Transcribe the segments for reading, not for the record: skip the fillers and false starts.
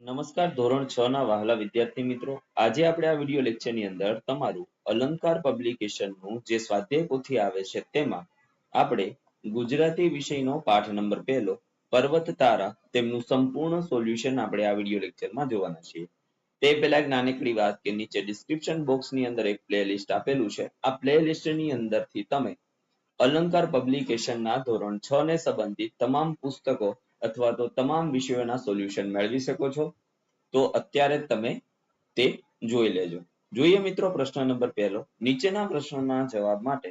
નમસ્કાર ધોરણ 6 ના વહાલા વિદ્યાર્થી મિત્રો, આજે આપણે આ વિડિયો લેક્ચરની અંદર તમારું અલંકાર પબ્લિકેશનનું જે સ્વાધ્યાય પોથી આવે છે તેમાં આપણે ગુજરાતી વિષયનો પાઠ નંબર 1 પર્વત તારા તેમનું સંપૂર્ણ સોલ્યુશન આપણે આ વિડિયો લેક્ચરમાં જોવાના છીએ. તે પહેલા એક નાનકડી વાત કે નીચે ડિસ્ક્રિપ્શન બોક્સની અંદર એક પ્લેલિસ્ટ આપેલું છે. આ પ્લેલિસ્ટની અંદરથી તમે અલંકાર પબ્લિકેશનના ધોરણ 6 ને સંબંધિત તમામ પુસ્તકો અથવા તો તમામ વિષયોના સોલ્યુશન મેળવી શકો છો. તો અત્યારે તમે તે જોઈ લેજો. જોઈએ મિત્રો પ્રશ્ન નંબર 1. નીચેના પ્રશ્નોના જવાબ માટે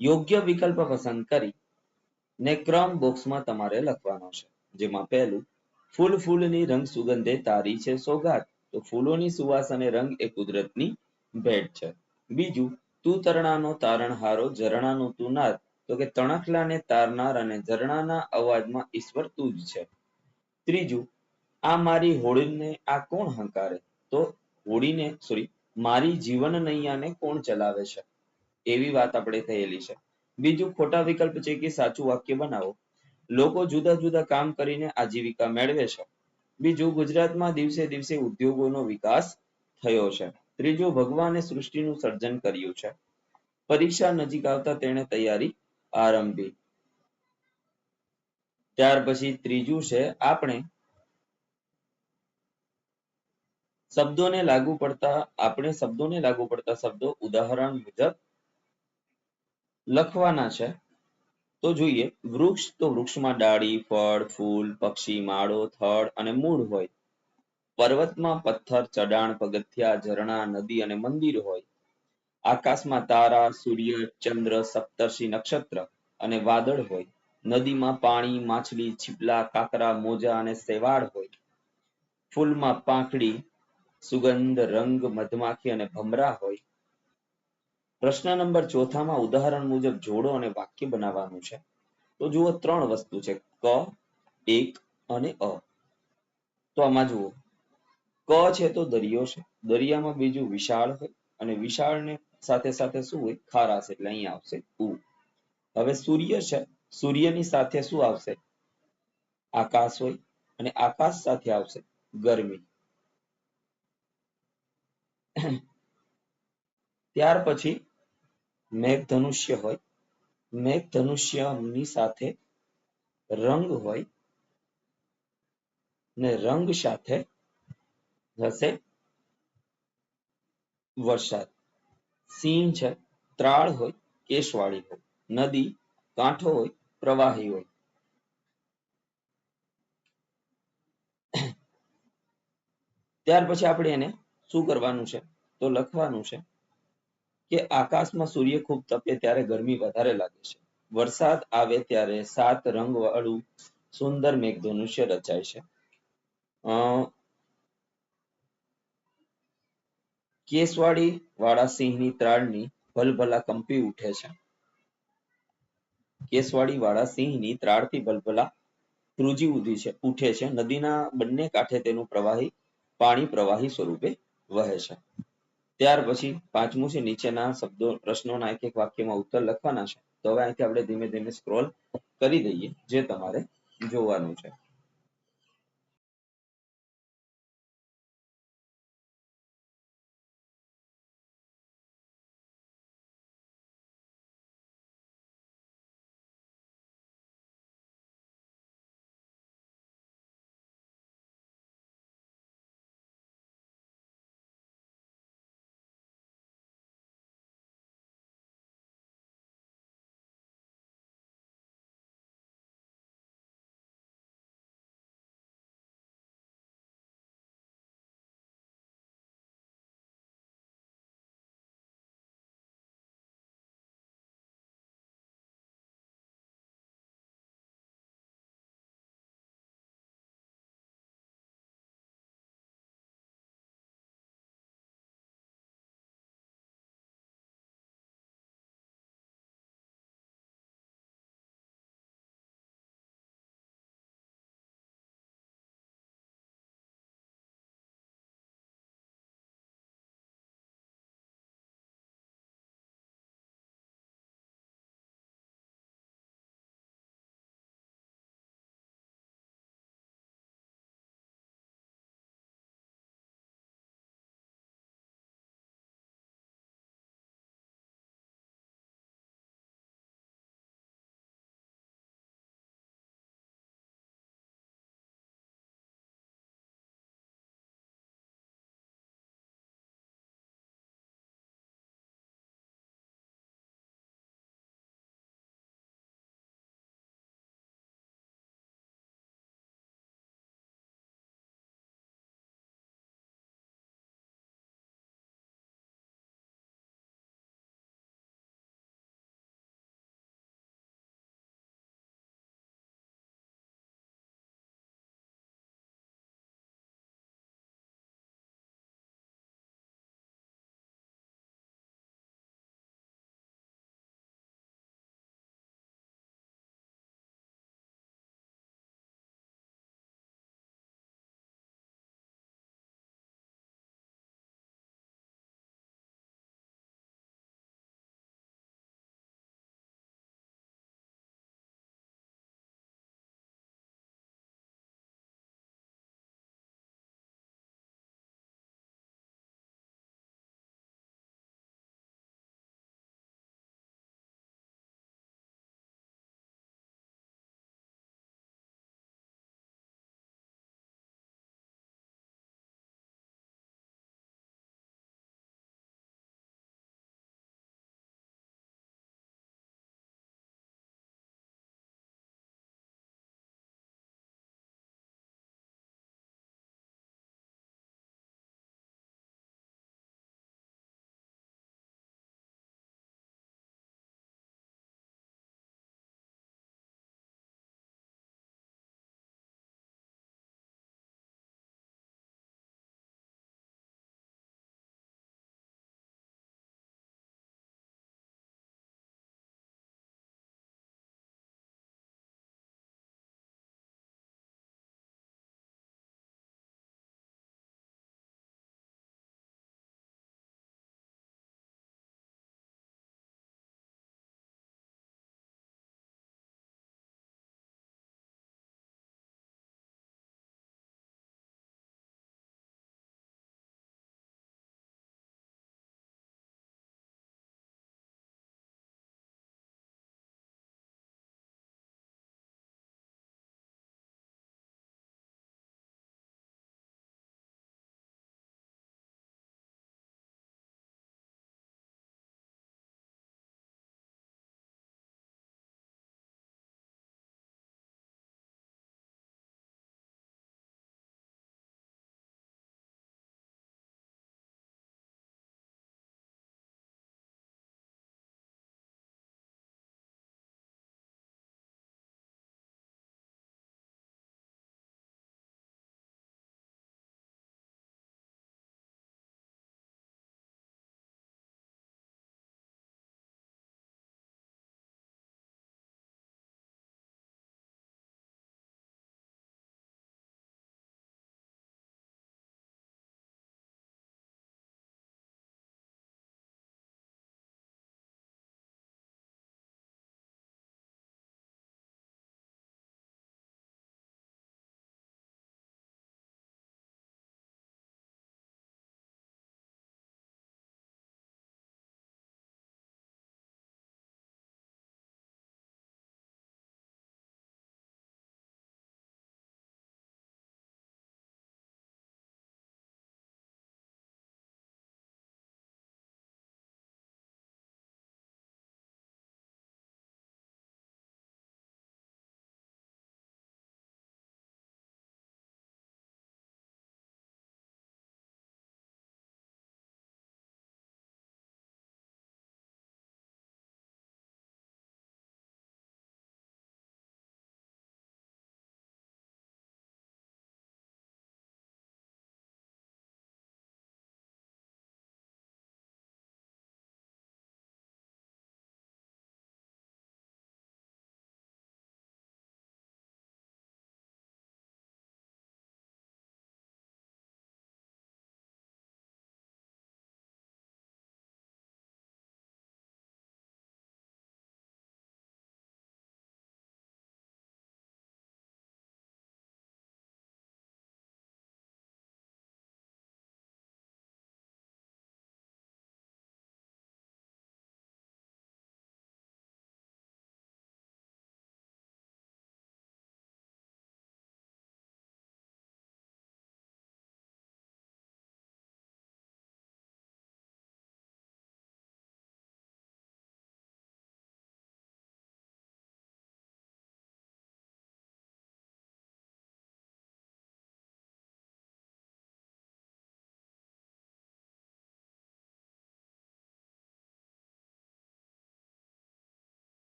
યોગ્ય વિકલ્પ પસંદ કરી ને ક્રમ બોક્સમાં તમારે લખવાનો છે. જેમાં પહેલું, ફૂલ ફૂલની રંગ સુગંધે તારી છે સોગાત. તો ફૂલોની સુવાસ અને રંગ એ કુદરતની ભેટ છે. બીજું, તું તરણાનો તારણહારો ઝરણાનો તું નાદ. તો કે તણખલાને તારનાર અને ઝરણાના અવાજમાં ઈશ્વર તું જ છે. ત્રીજું, આ મારી હોડીને આ કોણ હંકારે. તો મારી જીવન નૈયાને કોણ ચલાવે છે, એવી વાત આપણે થયેલી છે. બીજું, ખોટા વિકલ્પ છે કે સાચું વાક્ય બનાવો. લોકો જુદા જુદા કામ કરીને આજીવિકા મેળવે છે. બીજું, ગુજરાતમાં દિવસે દિવસે ઉદ્યોગોનો વિકાસ થયો છે. ત્રીજું, ભગવાને સૃષ્ટિનું સર્જન કર્યું છે. પરીક્ષા નજીક આવતા તેણે તૈયારી આરંભી. ત્યાર પછી ત્રીજું છે, આપણે શબ્દોને લાગુ પડતા શબ્દો ઉદાહરણ મુજબ લખવાના છે. તો જોઈએ, વૃક્ષ તો વૃક્ષમાં ડાળી, ફળ, ફૂલ, પક્ષી, માળો, થડ અને મૂળ હોય. પર્વતમાં પથ્થર, ચઢાણ, પગથિયા, ઝરણા, નદી અને મંદિર હોય. આકાશમાં તારા, સૂર્ય, ચંદ્ર, સપ્તર્ષિ, નક્ષત્ર અને વાદળ હોય. નદીમાં પાણી, માછલી, છીપલા, કાંકરા, મોજા અને શેવાળ હોય. ફૂલમાં પાંખડી, સુગંધ, રંગ, મધમાખી અને ભમરા હોય. પ્રશ્ન નંબર 4 માં ઉદાહરણ મુજબ જોડો અને વાક્ય બનાવવાનું છે. તો જુઓ, 3 વસ્તુ છે, ક, એક અને અ. તો આમાં જુઓ, ક છે તો દરિયો છે. દરિયામાં બીજું વિશાળ હોય અને વિશાળને સાથે સાથે શું હોય? ખારાશ, એટલે અહીંયા આવશે ઉ. હવે સૂર્ય છે, સૂર્યની સાથે શું આવશે? આકાશ હોય અને આકાશ સાથે આવશે ગરમી. ત્યાર પછી મેઘધનુષ્ય હોય. મેઘધનુષ્યની સાથે રંગ હોય ને રંગ સાથે હશે વરસાદ. સિંહ છે, ત્રાળ હોય, કેશવાળી હોય. નદી કાંઠો હોય, પ્રવાહી હોય. ત્યાર પછી આપણે એને શું કરવાનું છે? તો લખવાનું છે કે આકાશમાં સૂર્ય ખૂબ તપે ત્યારે ગરમી વધારે લાગે છે. વરસાદ આવે ત્યારે 7 રંગ વાળું સુંદર મેઘધનુષ્ય રચાય છે. કેસવાળી વાળા સિંહની ત્રાળની ભલભલા કંપી ઉઠે છે. કેસવાળી વાળા સિંહની ત્રાળથી ભલભલા ધ્રુજી ઉઠે છે. નદીના બંને કાંઠે તેનું પાણી પ્રવાહી સ્વરૂપે વહે છે. ત્યાર પછી 5મું છે, નીચેના પ્રશ્નોના એક એક વાક્યમાં ઉત્તર લખવાના છે. તો હવે અહીંથી આપણે ધીમે ધીમે સ્ક્રોલ કરી દઈએ, જે તમારે જોવાનું છે.